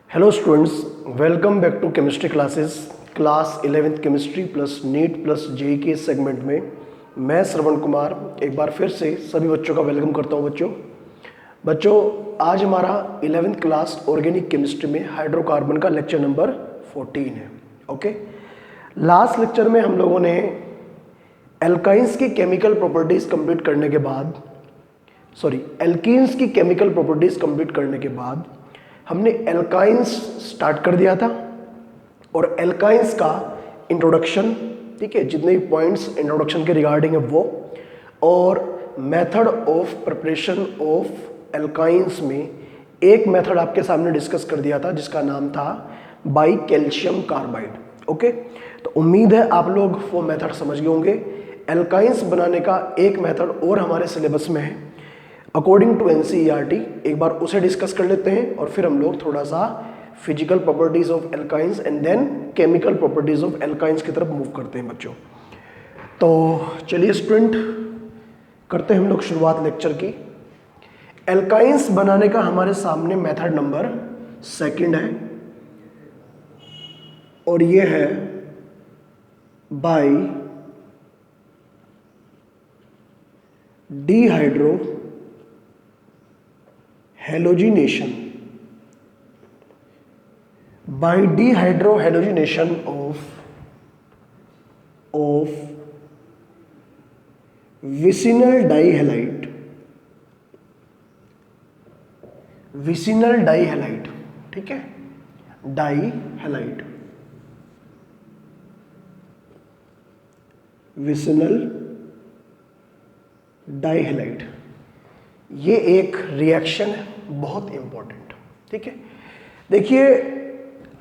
Hello students, welcome back to chemistry classes. Class 11th chemistry plus NEET plus JEE के segment में मैं श्रवण कुमार एक बार फिर से सभी बच्चों का वेलकम करता हूं। बच्चों आज हमारा 11th क्लास ऑर्गेनिक केमिस्ट्री में हाइड्रोकार्बन का लेक्चर नंबर 14 है। ओके, लास्ट लेक्चर में हम लोगों ने एल्काइंस की केमिकल प्रॉपर्टीज कंप्लीट करने के बाद एल्कीन्स की केमिकल प्रॉपर्टीज कंप्लीट करने के बाद हमने एल्काइंस स्टार्ट कर दिया था और एल्काइंस का इंट्रोडक्शन, ठीक है, जितने भी पॉइंट्स इंट्रोडक्शन के रिगार्डिंग है वो, और method of preparation of alkynes में एक मेथड आपके सामने डिस्कस कर दिया था जिसका नाम था बाई कैल्शियम कार्बाइड। ओके, तो उम्मीद है आप लोग वो मेथड समझ गए होंगे। एल्काइंस बनाने का एक मेथड और हमारे सिलेबस में है अकॉर्डिंग टू एनसीईआरटी, एक बार उसे डिस्कस कर लेते हैं और फिर हम लोग थोड़ा सा physical properties of alkynes and then chemical properties of alkynes की तरफ मूव करते हैं बच्चों। तो चलिए स्टूडेंट, करते हैं हम लोग शुरुआत लेक्चर की। एल्काइंस बनाने का हमारे सामने मेथड नंबर 2 है और ये है by dehydrohalogenation, by dehydrohalogenation of vicinal dihalide, ठीक है, डाईहैलाइड, विसिनल डाईहैलाइड, ये एक रिएक्शन है बहुत इंपॉर्टेंट। ठीक है, देखिए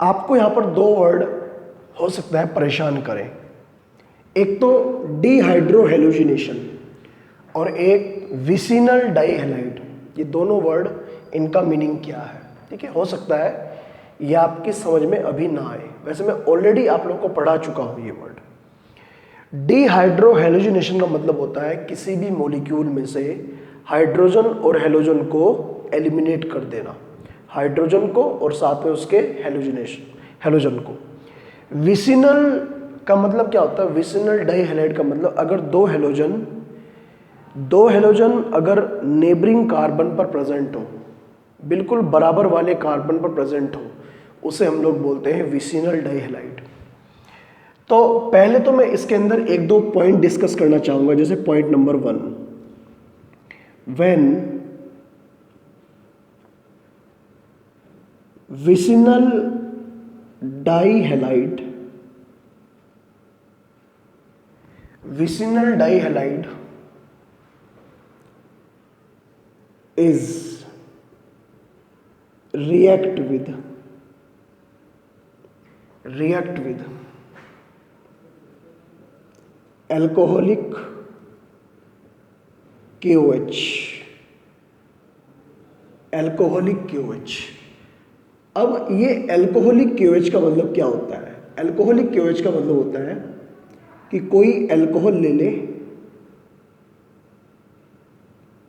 आपको यहां पर दो वर्ड हो सकता है परेशान करें, एक तो डिहाइड्रोहेलोजिनेशन और एक विसिनल डाईहैलाइड। ये दोनों वर्ड, इनका मीनिंग क्या है? ठीक है, हो सकता है ये आपकी समझ में अभी ना आए, वैसे मैं ऑलरेडी आप लोगों को पढ़ा चुका हूं। ये वर्ड डिहाइड्रोहेलोजिनेशन का मतलब होता है किसी भी मॉलिक्यूल में से हाइड्रोजन और हेलोजन को एलिमिनेट कर देना, हाइड्रोजन को और साथ में उसके हेलोजन को। विसिनल का मतलब क्या होता है? विसिनल डाईहैलाइड का मतलब अगर दो हेलोजन अगर नेबरिंग कार्बन पर प्रेजेंट हो, बिल्कुल बराबर वाले कार्बन पर प्रेजेंट हो, उसे हम लोग बोलते हैं विसिनल डाईहैलाइड। तो पहले तो मैं इसके अंदर एक दो पॉइंट डिस्कस करना चाहूंगा, जैसे point number 1, when vicinal dihalide is react with alcoholic KOH, अब ये अल्कोहलिक KOH का मतलब क्या होता है? अल्कोहलिक KOH का मतलब होता है कि कोई अल्कोहल ले ले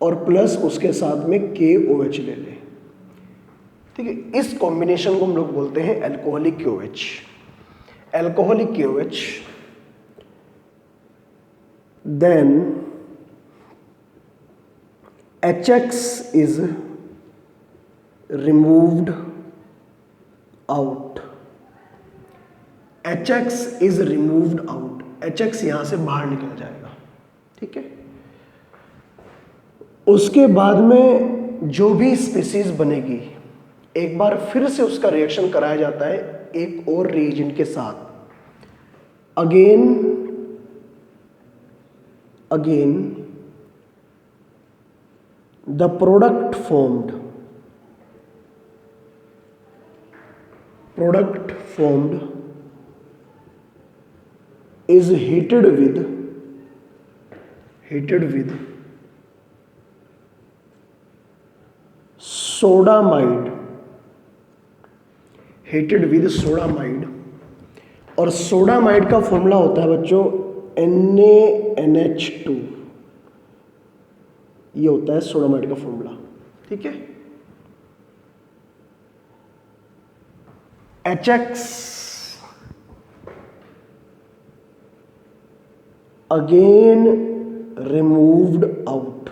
और प्लस उसके साथ में KOH ले ले, ठीक है, इस कॉम्बिनेशन को हम लोग बोलते हैं alcoholic KOH। Then HX is removed out, HX यहां से बाहर निकल जाएगा। ठीक है, उसके बाद में जो भी स्पीसीज बनेगी एक बार फिर से उसका रिएक्शन कराया जाता है एक और रिएजेंट के साथ। Again the product formed is heated with sodamide, और सोडामाइड का फॉर्मूला होता है बच्चों NaNH2, ये होता है सोडामाइड का फॉर्मूला। ठीक है, HX again removed out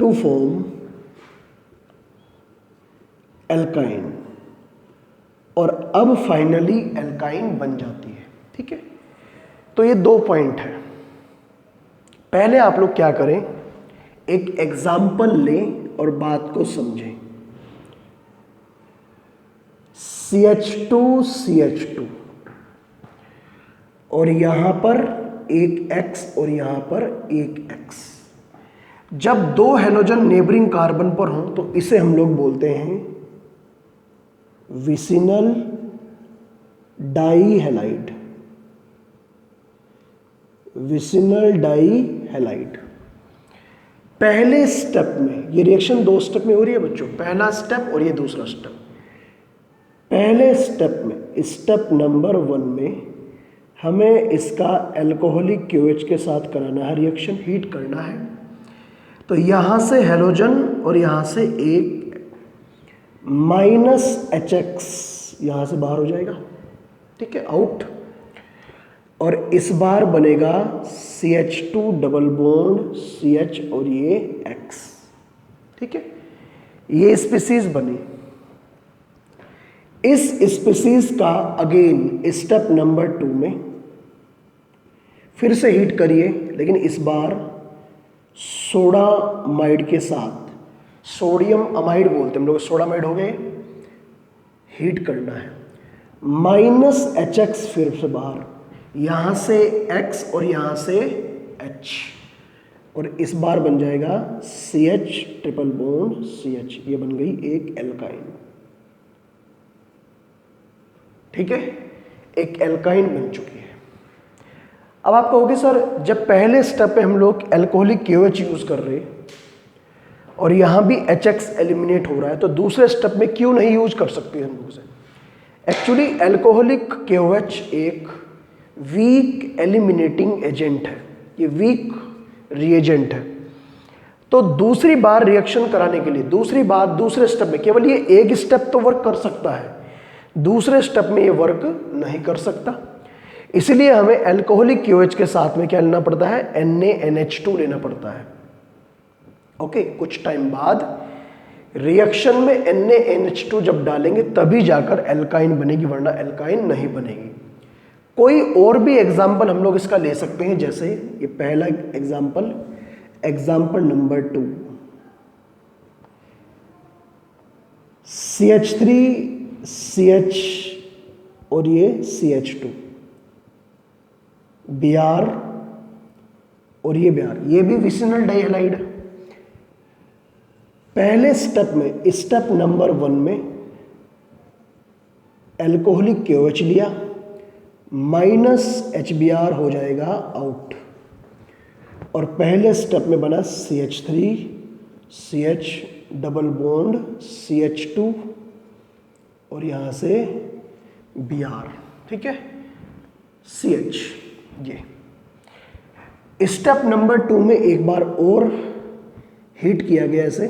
to form alkyne, और अब फाइनली एल्काइन बन जाती है। ठीक है, तो ये 2 पॉइंट है। पहले आप लोग क्या करें, एक एग्जाम्पल लें और बात को समझें। CH2 और यहां पर एक X और यहां पर एक X। जब 2 हेलोजन नेबरिंग कार्बन पर हों तो इसे हम लोग बोलते हैं विसिनल डाईहैलाइड। विसिनल डाईहैलाइड। पहले स्टेप में, ये रिएक्शन 2 स्टेप में हो रही है बच्चों, पहला स्टेप और ये दूसरा स्टेप। पहले स्टेप में, स्टेप नंबर 1 में हमें इसका अल्कोहलिक क्यूएच के साथ कराना है रिएक्शन, हीट करना है। तो यहां से हेलोजन और यहां से एक -HX यहां से बाहर हो जाएगा। ठीक है, आउट। और इस बार बनेगा CH2 डबल बॉन्ड CH और ये X। ठीक है, ये स्पीसीज बनी। इस स्पीसीज का अगेन स्टेप नंबर 2 में फिर से हीट करिए, लेकिन इस बार सोडामाइड के साथ, सोडियम अमाइड बोलते हैं हम लोग, सोडामाइड हो गए, हीट करना है। -HX फिर से बाहर, यहां से X और यहां से H, और इस बार बन जाएगा CH ट्रिपल बॉन्ड CH। ये बन गई एक एल्काइन। ठीक है, एक एल्काइन बन चुकी है। अब आप कहोगे सर, जब पहले स्टेप पे हम लोग एल्कोहलिक KOH यूज कर रहे हैं और यहां भी HX एलिमिनेट हो रहा है, तो दूसरे स्टेप में क्यों नहीं यूज कर सकते हम लोग से? एक्चुअली एल्कोहलिक KOH एक वीक एलिमिनेटिंग एजेंट है, ये वीक रिएजेंट है। तो दूसरी बार रिएक्शन कराने के लिए, दूसरी बार दूसरे स्टेप में, केवल ये एक स्टेप तो वर्क कर सकता है, दूसरे स्टेप में ये वर्क नहीं कर सकता। इसलिए हमें एल्कोहलिक KOH के साथ में क्या लेना पड़ता है, NaNH2 लेना पड़ता है। ओके, कुछ टाइम बाद रिएक्शन में NaNH2 जब डालेंगे तभी जाकर एल्काइन बनेगी, वरना एल्काइन नहीं बनेगी। कोई और भी एग्जाम्पल हम लोग इसका ले सकते हैं, जैसे ये पहला example, example number 2, CH3 CH और ये CH2, Br और ये Br, ये भी विसिनल डाईहैलाइड है। पहले स्टेप में, स्टेप नंबर 1 में एल्कोहलिक KOH लिया, -HBr हो जाएगा आउट, और पहले स्टेप में बना CH3 CH double bond CH2 और यहां से Br। ठीक है, CH। ये स्टेप नंबर 2 में एक बार और हीट किया गया ऐसे,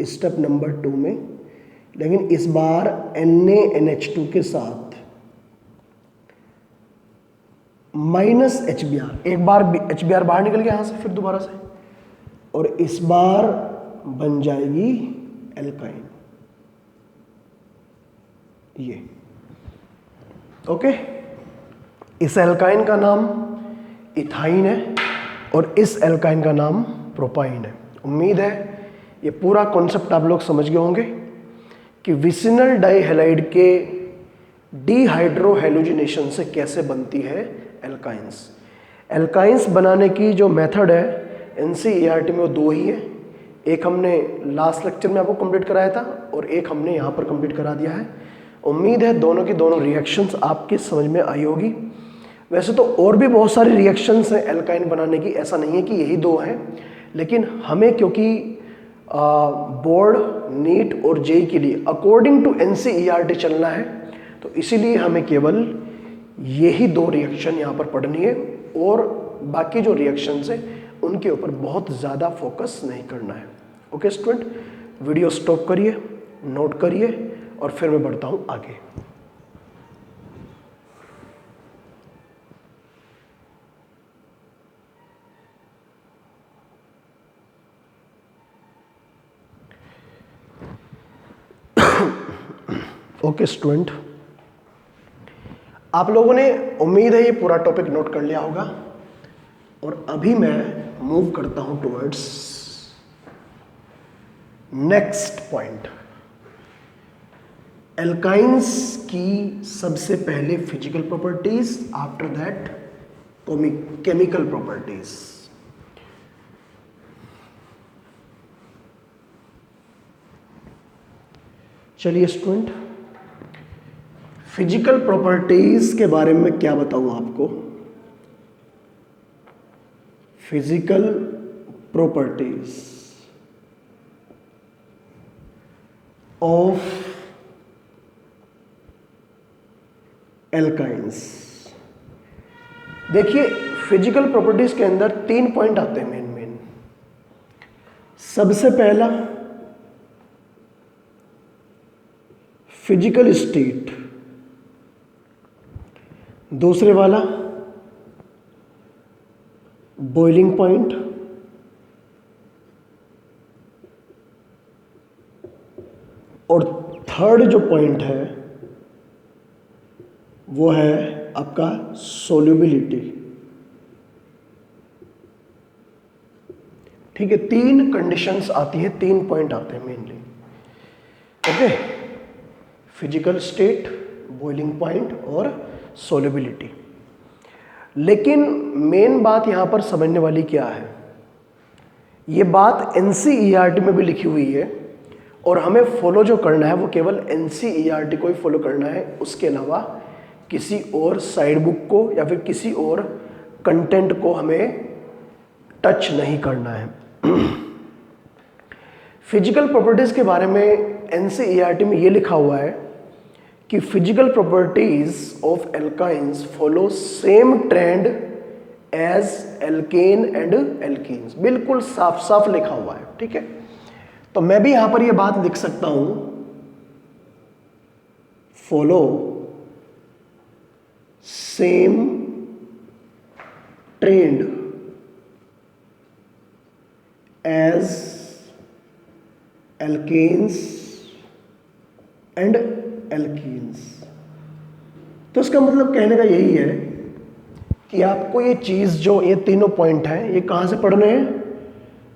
स्टेप नंबर 2 में, लेकिन इस बार NaNH2 के साथ -HBr, एक बार HBr बाहर निकल गया यहां से, फिर दोबारा से, और इस बार बन जाएगी एल्काइन। ये ओके, इस एल्काइन का नाम इथाइन है और इस एल्काइन का नाम प्रोपाइन है। उम्मीद है ये पूरा कॉन्सेप्ट आप लोग समझ गए होंगे कि विसिनल डाईहैलाइड के डीहाइड्रोहेलोजिनेशन से कैसे बनती है एल्काइंस। एल्काइंस बनाने की जो मेथड है NCERT में वो 2 ही है, एक हमने लास्ट लेक्चर में आपको कंप्लीट कराया था और एक हमने यहाँ पर कंप्लीट करा दिया है। उम्मीद है दोनों की दोनों रिएक्शंस आपकी समझ में आई होगी। वैसे तो और भी बहुत सारी रिएक्शंस हैं एल्काइन बनाने की, ऐसा नहीं है कि यही 2 हैं, लेकिन हमें क्योंकि बोर्ड, नीट और जेई के लिए अकॉर्डिंग टू NCERT चलना है, तो इसीलिए हमें केवल यही 2 रिएक्शन यहाँ पर पढ़नी है और बाकी जो रिएक्शंस हैं उनके ऊपर बहुत ज़्यादा फोकस नहीं करना है। ओके स्टूडेंट, वीडियो स्टॉप करिए, नोट करिए और फिर मैं बढ़ता हूं आगे। ओके स्टूडेंट, आप लोगों ने, उम्मीद है ये पूरा टॉपिक नोट कर लिया होगा, और अभी मैं मूव करता हूं टुवर्ड्स नेक्स्ट पॉइंट। एल्काइंस की सबसे पहले physical properties, after that chemical properties. चलिए स्टूडेंट, फिजिकल प्रॉपर्टीज के बारे में क्या बताऊं आपको। Physical properties of alkynes. देखिए, फिजिकल प्रॉपर्टीज के अंदर 3 पॉइंट आते हैं मेन। सबसे पहला फिजिकल स्टेट, दूसरे वाला बॉइलिंग पॉइंट, और थर्ड जो पॉइंट है वो है आपका सोल्यूबिलिटी। ठीक है, 3 कंडीशंस आती है, 3 पॉइंट आते हैं mainly. Okay, physical state, boiling point और सोल्यूबिलिटी। लेकिन मेन बात यहां पर समझने वाली क्या है, ये बात एनसीईआरटी में भी लिखी हुई है, और हमें फॉलो जो करना है वो केवल एनसीईआरटी को ही फॉलो करना है, उसके अलावा किसी और साइड बुक को या फिर किसी और कंटेंट को हमें टच नहीं करना है। फिजिकल प्रॉपर्टीज के बारे में एनसीईआरटी में ये लिखा हुआ है कि physical properties of alkynes follow same trend as alkane and alkenes. बिल्कुल साफ साफ लिखा हुआ है, ठीक है। तो मैं भी यहां पर ये बात लिख सकता हूं, follow same trend as alkanes and alkenes. तो इसका मतलब कहने का यही है कि आपको ये चीज जो ये तीनों पॉइंट हैं, ये कहां से पढ़ने हैं,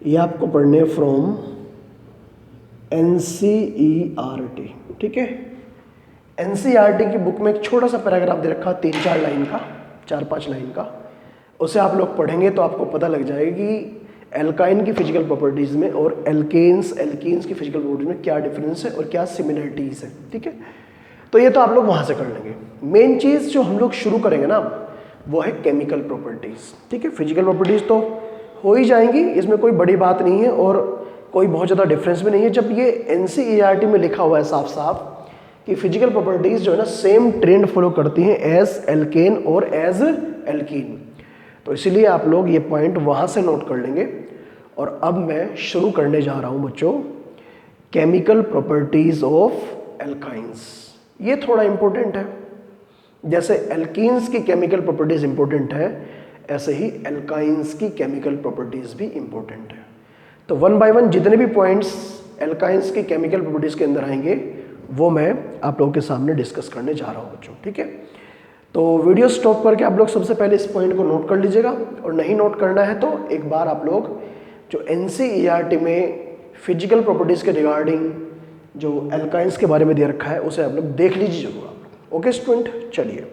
ये आपको पढ़ने फ्रॉम एनसीईआरटी। ठीक है, एनसीईआरटी की बुक में एक छोटा सा पैराग्राफ दे रखा, 3-4 लाइन का, 4-5 लाइन का, उसे आप लोग पढ़ेंगे तो आपको पता लग जाएगा कि एल्काइन की फिजिकल प्रॉपर्टीज में और एल्केन्स एल्कीन्स की फिजिकल प्रॉपर्टीज में क्या डिफरेंस है और क्या सिमिलरिटीज है। ठीक है, तो ये तो आप लोग वहां से कर लेंगे। मेन चीज जो हम लोग शुरू करेंगे ना, वो है केमिकल प्रॉपर्टीज। ठीक है, फिजिकल प्रॉपर्टीज तो हो ही जाएंगी, इसमें कोई बड़ी बात नहीं है और कोई बहुत ज़्यादा डिफरेंस भी नहीं है। जब ये एनसीईआरटी में लिखा हुआ है साफ साफ कि फिजिकल प्रॉपर्टीज जो है ना सेम ट्रेंड फॉलो करती हैं एज एल्केन और एज एल्कीन, तो इसीलिए आप लोग ये पॉइंट वहां से नोट कर लेंगे। और अब मैं शुरू करने जा रहा हूं बच्चों, केमिकल प्रॉपर्टीज ऑफ एल्काइंस। ये थोड़ा इंपॉर्टेंट है, जैसे एल्कीन्स की केमिकल प्रॉपर्टीज इंपॉर्टेंट है, ऐसे ही एल्काइंस की केमिकल प्रॉपर्टीज भी इंपॉर्टेंट है। तो 1 बाय 1 जितने भी पॉइंट्स एल्काइंस की केमिकल प्रॉपर्टीज के अंदर आएंगे वो मैं आप लोगों के सामने डिस्कस करने जा रहा हूं बच्चों। ठीक है, तो वीडियो स्टॉप करके आप लोग सबसे पहले इस पॉइंट को नोट कर लीजिएगा, और नहीं नोट करना है तो एक बार आप लोग जो एनसीईआरटी में फिजिकल प्रॉपर्टीज के रिगार्डिंग जो एल्काइंस के बारे में दे रखा है उसे आप लोग देख लीजिए जरूर आप लोग। ओके स्टूडेंट, चलिए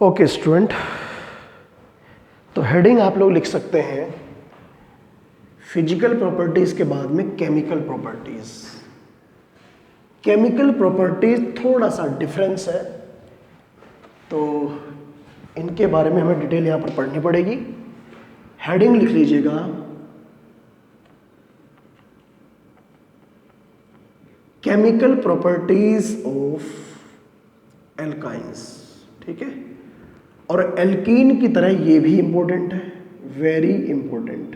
ओके स्टूडेंट, तो हेडिंग आप लोग लिख सकते हैं फिजिकल प्रॉपर्टीज के बाद में केमिकल प्रॉपर्टीज। केमिकल प्रॉपर्टीज थोड़ा सा डिफरेंस है, तो इनके बारे में हमें डिटेल यहां पर पढ़नी पड़ेगी। हेडिंग लिख लीजिएगा केमिकल प्रॉपर्टीज ऑफ एल्काइंस। ठीक है, और एल्कीन की तरह ये भी इंपॉर्टेंट है, वेरी इंपॉर्टेंट।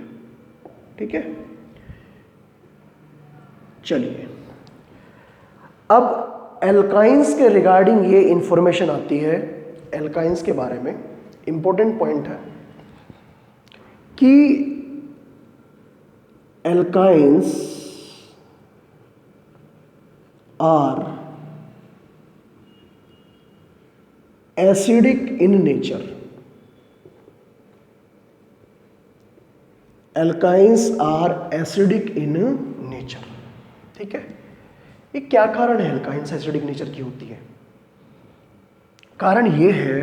ठीक है, चलिए अब एल्काइंस के रिगार्डिंग ये इंफॉर्मेशन आती है। एल्काइंस के बारे में इंपॉर्टेंट पॉइंट है कि alkynes are acidic in nature. Alkynes are acidic in nature. ठीक है, ये क्या कारण है एल्काइंस एसिडिक नेचर की होती है? कारण ये है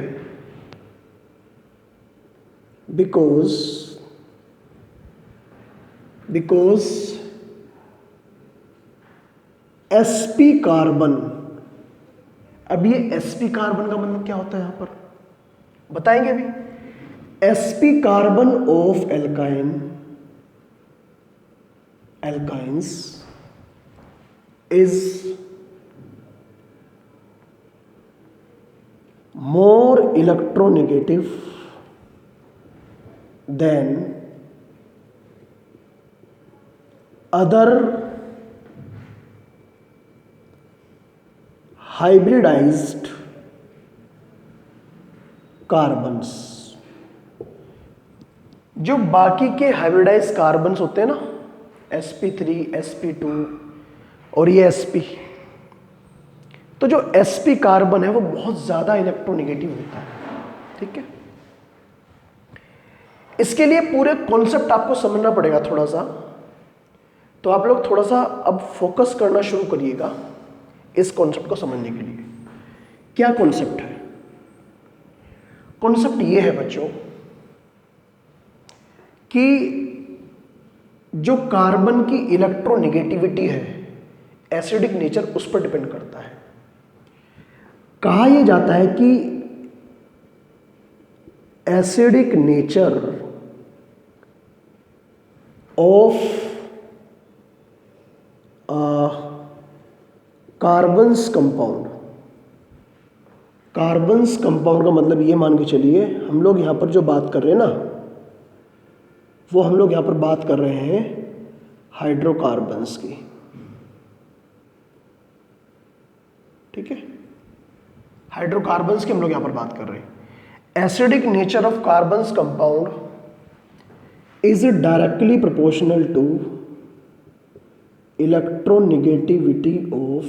बिकॉज sp कार्बन। अब ये sp कार्बन का मतलब क्या होता है यहां पर बताएंगे अभी। sp carbon of alkynes is more electronegative than other hybridized carbons. जो बाकी के हाइब्रिडाइज कार्बन्स होते हैं ना, sp3, sp2 और ये sp, तो जो sp कार्बन है वो बहुत ज्यादा इलेक्ट्रोनेगेटिव होता है। ठीक है, इसके लिए पूरे कॉन्सेप्ट आपको समझना पड़ेगा थोड़ा सा। तो आप लोग थोड़ा सा अब फोकस करना शुरू करिएगा इस कॉन्सेप्ट को समझने के लिए। क्या कॉन्सेप्ट है? कॉन्सेप्ट ये है बच्चों कि जो कार्बन की इलेक्ट्रोनेगेटिविटी है, एसिडिक नेचर उस पर डिपेंड करता है। कहा यह जाता है कि acidic nature of carbons compound. Carbons compound का मतलब ये मान के चलिए, हम लोग यहां पर जो बात कर रहे हैं ना, वो हम लोग यहां पर बात कर रहे हैं हाइड्रोकार्बन्स की। ठीक है, हाइड्रोकार्बन्स की हम लोग यहां पर बात कर रहे हैं। Acidic nature of carbons compound is directly proportional to electronegativity of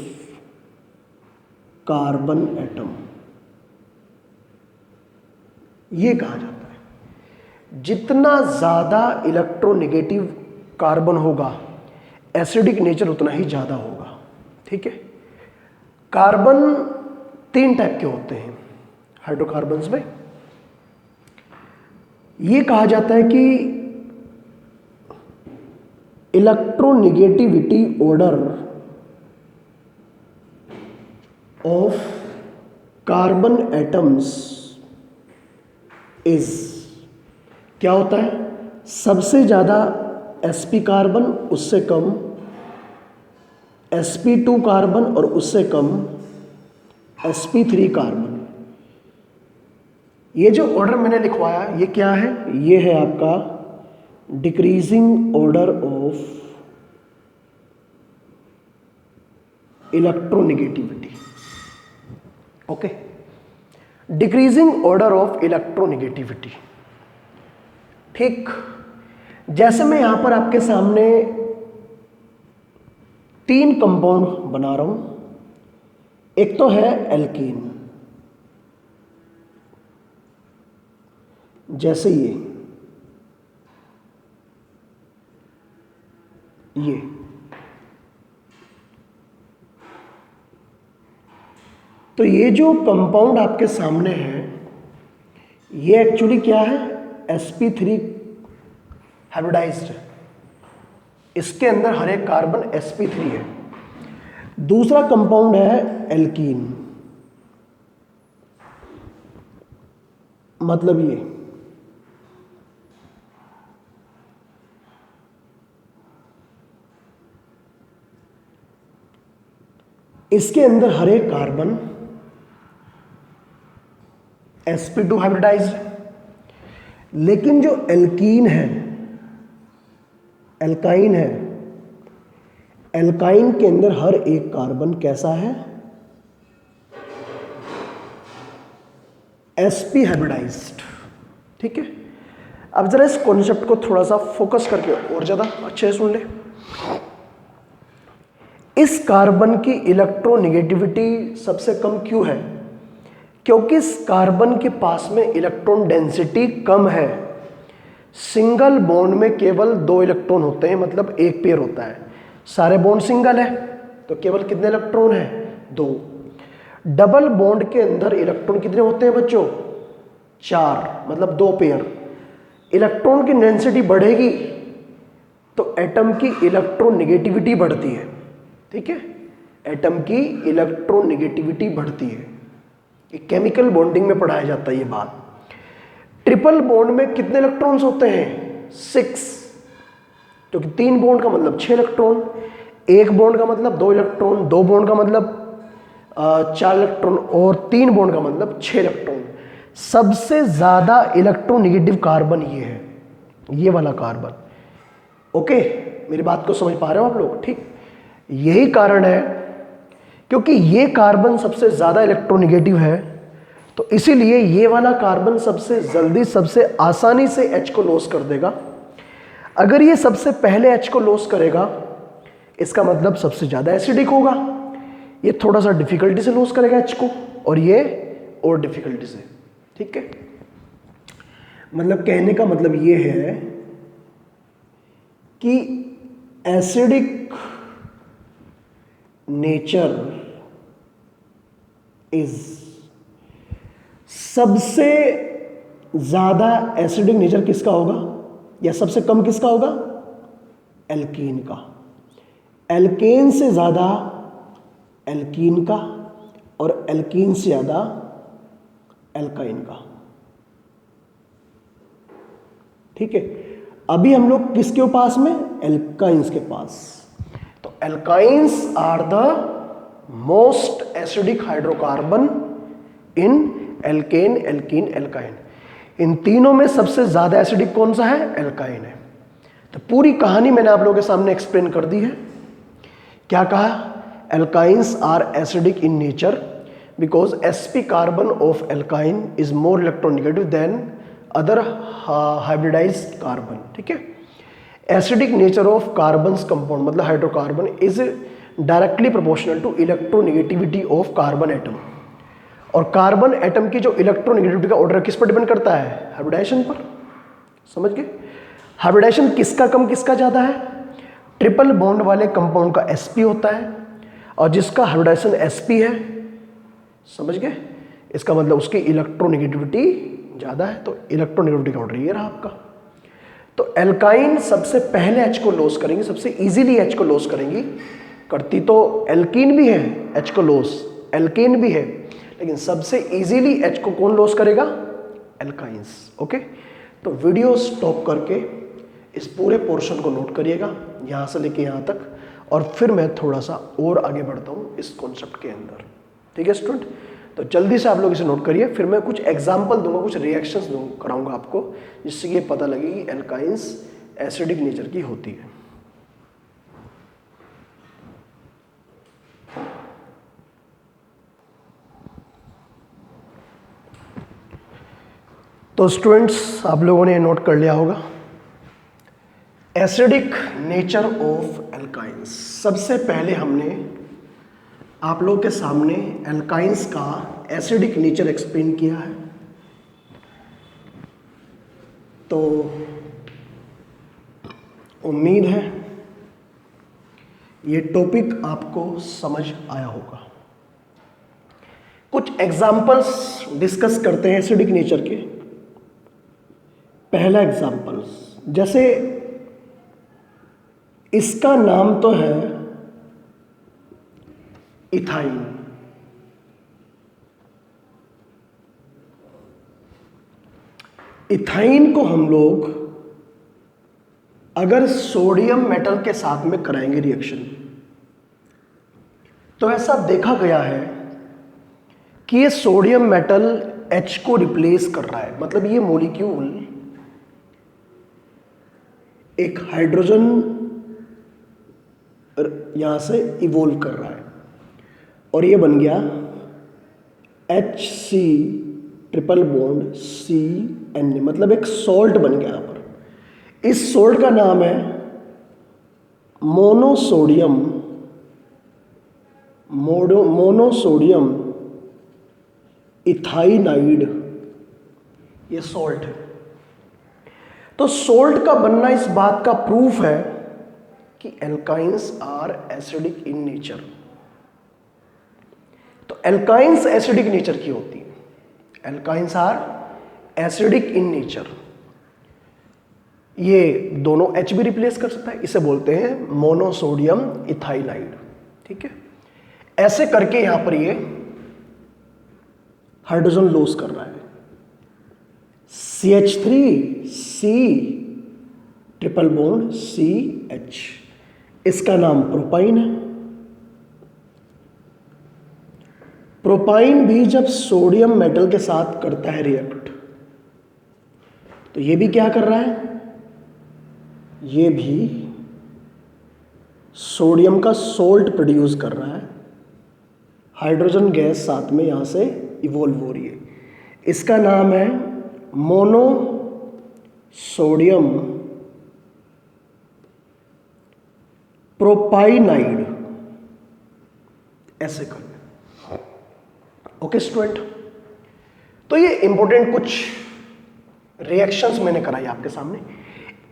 carbon atom. ये कहा जाता है जितना ज्यादा इलेक्ट्रोनेगेटिव कार्बन होगा, एसिडिक नेचर उतना ही ज्यादा होगा। ठीक है, कार्बन 3 टाइप के होते हैं हाइड्रोकार्बन्स में। ये कहा जाता है कि electronegativity order of carbon atoms is, क्या होता है, सबसे ज्यादा sp कार्बन, उससे कम sp2 कार्बन और उससे कम sp3 कार्बन। ये जो ऑर्डर मैंने लिखवाया ये क्या है? ये है आपका decreasing order of electronegativity. Okay, decreasing order of electronegativity. ठीक, जैसे मैं यहां पर आपके सामने 3 कंपाउंड बना रहा हूं। एक तो है एल्कीन, जैसे ये तो ये जो कंपाउंड आपके सामने है ये एक्चुअली क्या है? sp3 हाइब्रिडाइज्ड है। इसके अंदर हर एक कार्बन sp3 है। दूसरा कंपाउंड है एल्कीन, मतलब ये इसके अंदर हर एक कार्बन sp2 हाइब्रिडाइज्ड है। लेकिन जो एल्कीन है, एल्काइन है, एल्काइन के अंदर हर एक कार्बन कैसा है? sp hybridized. ठीक है, अब जरा इस कॉन्सेप्ट को थोड़ा सा फोकस करके और ज्यादा अच्छे से सुन ले। इस कार्बन की इलेक्ट्रोनेगेटिविटी सबसे कम क्यों है? क्योंकि इस कार्बन के पास में इलेक्ट्रॉन डेंसिटी कम है। सिंगल बॉन्ड में केवल 2 इलेक्ट्रॉन होते हैं, मतलब एक पेयर होता है। सारे बॉन्ड सिंगल है तो केवल कितने इलेक्ट्रॉन है? 2। डबल बॉन्ड के अंदर इलेक्ट्रॉन कितने होते हैं बच्चों? 4, मतलब 2 पेयर। इलेक्ट्रॉन की डेंसिटी बढ़ेगी तो एटम की इलेक्ट्रोनेगेटिविटी बढ़ती है। ठीक है, एटम की इलेक्ट्रोनेगेटिविटी बढ़ती है। ये केमिकल बॉन्डिंग में पढ़ाया जाता है ये बात। ट्रिपल बॉन्ड में कितने इलेक्ट्रॉन्स होते हैं? 6, क्योंकि 3 बॉन्ड का मतलब 6 इलेक्ट्रॉन, 1 बॉन्ड का मतलब 2 इलेक्ट्रॉन, 2 बॉन्ड का मतलब 4 इलेक्ट्रॉन और 3 बॉन्ड का मतलब 6 इलेक्ट्रॉन। सबसे ज्यादा इलेक्ट्रोनेगेटिव कार्बन ये है, ये वाला कार्बन। ओके, मेरी बात को समझ पा रहे हो आप लोग? ठीक, यही कारण है क्योंकि ये कार्बन सबसे ज्यादा इलेक्ट्रोनेगेटिव है, तो इसीलिए ये वाला कार्बन सबसे जल्दी, सबसे आसानी से H को लॉस कर देगा। अगर ये सबसे पहले H को लॉस करेगा, इसका मतलब सबसे ज्यादा एसिडिक होगा। ये थोड़ा सा डिफिकल्टी से लॉस करेगा H को, और ये और डिफिकल्टी से। ठीक है, मतलब कहने का मतलब ये है कि एसिडिक नेचर इज, सबसे ज्यादा एसिडिक नेचर किसका होगा या सबसे कम किसका होगा? एल्कीन का। एल्केन से ज्यादा एल्कीन का, और एल्कीन से ज्यादा एल्काइन का। ठीक है, अभी हम लोग किसके पास में? एल्काइंस के पास। तो alkynes are the most acidic hydrocarbon in alkane, alkene, alkyne. इन तीनों में सबसे ज्यादा एसिडिक कौन सा है? एल्काइन है। तो पूरी कहानी मैंने आप लोगों के सामने एक्सप्लेन कर दी है। क्या कहा? Alkynes are acidic in nature because sp carbon of alkyne is more electronegative than other hybridized carbon। ठीक है, acidic nature of carbons compound मतलब hydrocarbon is directly proportional to electronegativity of carbon atom. और carbon atom की जो electronegativity का order किस पर depend करता है? हाइब्रिडाइजेशन पर। समझ गए? हाइब्रिडाइजेशन किसका कम किसका ज्यादा है? ट्रिपल बॉन्ड वाले कंपाउंड का sp होता है, और जिसका हाइब्रिडाइजेशन sp है, समझ गए? इसका मतलब उसकी इलेक्ट्रोनेगेटिविटी ज्यादा है, तो इलेक्ट्रोनेगेटिविटी का ऑर्डर ये रहा आपका। तो एल्काइन सबसे पहले H को लॉस करेंगे, सबसे इजीली H को लॉस करेंगी। करती तो एल्कीन भी है H को लॉस, एल्केन भी है, लेकिन सबसे इजीली H को कौन लॉस करेगा? एल्काइंस। ओके, तो वीडियो स्टॉप करके इस पूरे पोर्शन को नोट करिएगा, यहाँ से लेके यहाँ तक, और फिर मैं थोड़ा सा और आगे बढ़ता हूँ इस कॉन्सेप्ट के अंदर। ठीक है स्टूडेंट, तो जल्दी से आप लोग इसे नोट करिए, फिर मैं कुछ एग्जांपल दूंगा, कुछ रिएक्शंस कराऊंगा आपको, जिससे ये पता लगे कि एल्काइंस एसिडिक नेचर की होती है। तो स्टूडेंट्स, आप लोगों ने नोट कर लिया होगा एसिडिक नेचर ऑफ एल्काइंस। सबसे पहले हमने आप लोगों के सामने एल्काइंस का एसिडिक नेचर एक्सप्लेन किया है, तो उम्मीद है ये टॉपिक आपको समझ आया होगा। कुछ एग्जाम्पल्स डिस्कस करते हैं एसिडिक नेचर के। पहला एग्जाम्पल, जैसे इसका नाम तो है इथाइन। इथाइन को हम लोग अगर सोडियम मेटल के साथ में कराएंगे रिएक्शन, तो ऐसा देखा गया है कि ये सोडियम मेटल H को रिप्लेस कर रहा है। मतलब ये मॉलिक्यूल एक हाइड्रोजन यहां से इवोल्व कर रहा है और ये बन गया HC ट्रिपल बॉन्ड CN, मतलब एक सॉल्ट बन गया यहां पर। इस सॉल्ट का नाम है मोनोसोडियम इथाइनाइड, ये सॉल्ट है। तो सॉल्ट का बनना इस बात का प्रूफ है कि alkynes are acidic in nature. तो एल्काइंस एसिडिक नेचर की होती है, alkynes are acidic in nature. ये दोनों H भी रिप्लेस कर सकता है, इसे बोलते हैं मोनोसोडियम इथाइनाइड। ठीक है, ऐसे करके यहां पर ये हाइड्रोजन लॉस कर रहा है। CH3C ट्रिपल बॉन्ड CH, इसका नाम प्रोपाइन है। प्रोपाइन भी जब सोडियम मेटल के साथ करता है रिएक्ट, तो ये भी क्या कर रहा है, ये भी सोडियम का सोल्ट प्रोड्यूस कर रहा है। हाइड्रोजन गैस साथ में यहां से इवॉल्व हो रही है। इसका नाम है मोनोसोडियम प्रोपाइनाइड, ऐसे कर। ओके स्टूडेंट, तो ये इंपॉर्टेंट कुछ रिएक्शंस मैंने कराई आपके सामने।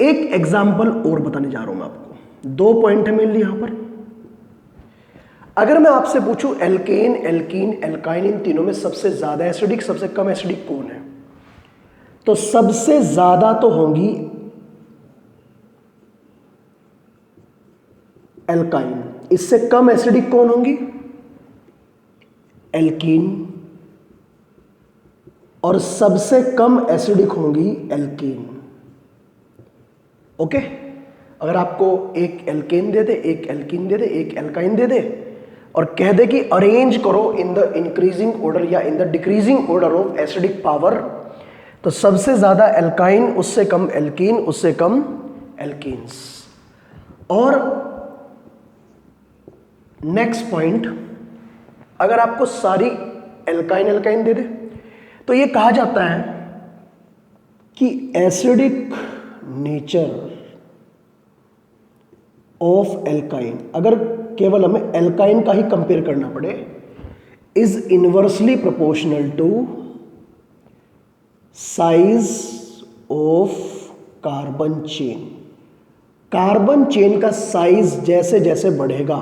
एक एग्जांपल और बताने जा रहा हूं मैं आपको। 2 पॉइंट है मेनली यहां पर। अगर मैं आपसे पूछूं एल्केन, एल्कीन, एल्काइन, इन तीनों में सबसे ज्यादा एसिडिक, सबसे कम एसिडिक कौन है, तो सबसे ज्यादा तो होंगी एल्काइन। इससे कम एसिडिक कौन होंगी, एल्कीन, और सबसे कम एसिडिक होंगी एल्कीन। ओके, अगर आपको एक एल्केन दे दे, एक एल्कीन दे दे, एक एल्काइन दे दे और कह दे कि अरेंज करो इन द इंक्रीजिंग ऑर्डर या in the decreasing order of acidic power, तो सबसे ज्यादा एल्काइन, उससे कम एल्कीन, उससे कम एल्कीन्स। और नेक्स्ट पॉइंट, अगर आपको सारी एल्काइन दे दे तो ये कहा जाता है कि एसिडिक नेचर ऑफ एल्काइन, अगर केवल हमें एल्काइन का ही कंपेयर करना पड़े, is inversely proportional to size of carbon chain. Carbon chain का साइज जैसे जैसे बढ़ेगा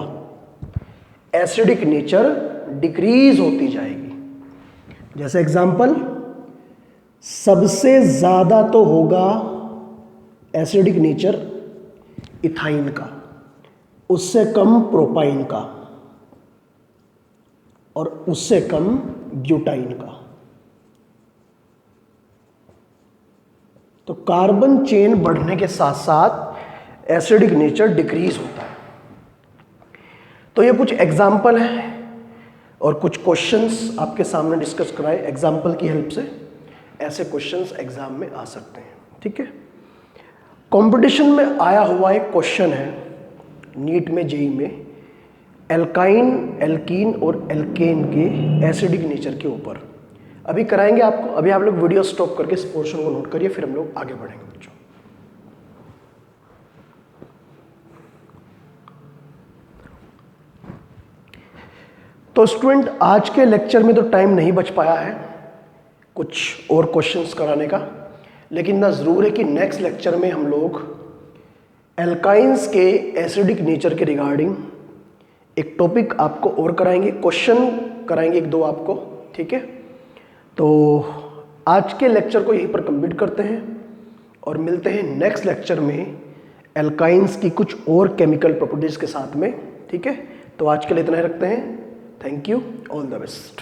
एसिडिक नेचर डिक्रीज होती जाएगी। जैसे एग्जांपल, सबसे ज्यादा तो होगा एसिडिक नेचर इथाइन का, उससे कम प्रोपाइन का, और उससे कम ब्यूटाइन का। तो कार्बन चेन बढ़ने के साथ साथ एसिडिक नेचर डिक्रीज होता है। तो ये कुछ एग्जाम्पल है और कुछ क्वेश्चंस आपके सामने डिस्कस कराए एग्जाम्पल की हेल्प से। ऐसे क्वेश्चंस एग्जाम में आ सकते हैं। ठीक है, कंपटीशन में आया हुआ एक क्वेश्चन है नीट में, जेई में, एल्काइन, एल्कीन और एल्केन के एसिडिक नेचर के ऊपर। अभी कराएंगे आपको, अभी आप लोग वीडियो स्टॉप करके इस पोर्शन को नोट करिए, फिर हम लोग आगे बढ़ेंगे बच्चों। तो स्टूडेंट, आज के लेक्चर में तो टाइम नहीं बच पाया है कुछ और क्वेश्चंस कराने का, लेकिन ना ज़रूर है कि नेक्स्ट लेक्चर में हम लोग एल्काइंस के एसिडिक नेचर के रिगार्डिंग एक टॉपिक आपको और कराएंगे, क्वेश्चन कराएंगे 1-2 आपको। ठीक है, तो आज के लेक्चर को यहीं पर कंप्लीट करते हैं और मिलते हैं नेक्स्ट लेक्चर में एल्काइंस की कुछ और केमिकल प्रॉपर्टीज़ के साथ में। ठीक है, तो आज के लिए इतना ही रखते हैं। Thank you, all the best.